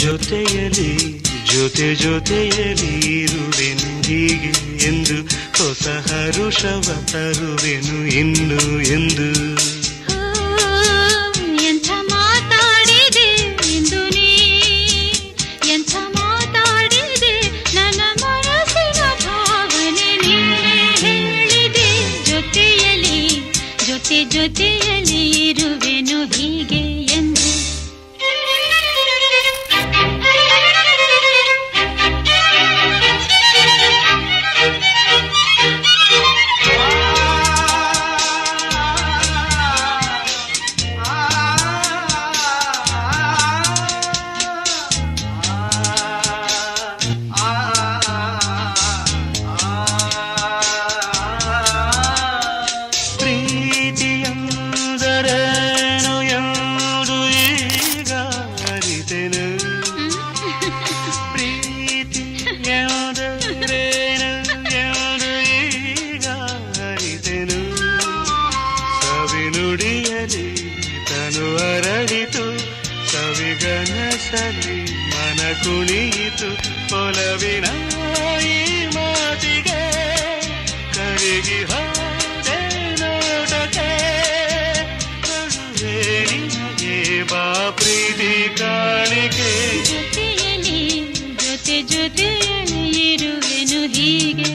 ಜೊತೆಯಲಿ ಜೊತೆಯಲಿ ಇರುವೆನು ಹೀಗೆ ಎಂದು ಹೊಸ ಹರುಷವ ತರುವೆನು ಇನ್ನು ಎಂದು. ಎಂಥ ಮಾತಾಡಿದೆ ಇಂದು ನೀ, ಎಂಥ ಮಾತಾಡಿದೆ ನನ್ನ ಮನಸ್ಸಿನ ಭಾವನೆ ನೀನೇ ಹೇಳಿದೆ. ಜೊತೆಯಲಿ ಜೊತೆಯಲಿ ಇರುವೆನು ಹೀಗೆ ಎಂದು. ಪ್ರೀತಿಯಂದರೇನು ಎಂದು ಈಗ ಅರಿತೆನು, ಪ್ರೀತಿಯಂದರೇನು ಎಂದು ಈಗ ಅರಿತೆನು. ಸವಿನುಡಿಯಲಿ ತನು ಅರಳಿತು, ಸವಿಗನಸಲಿ ಮನ ಕುಣಿಯಿತು. ಒಲವಿನ ಈ ಮಾತಿಗೆ ಕರಗಿ ಹೋದೆ ನೋಟಕ್ಕೆ. ನಿನಗೆ ಬಾ ಪ್ರೀತಿ ಕಾಣಿಕೆ. ಜೊತೆಯಲಿ ಇರುವೆನು ಹೀಗೆ.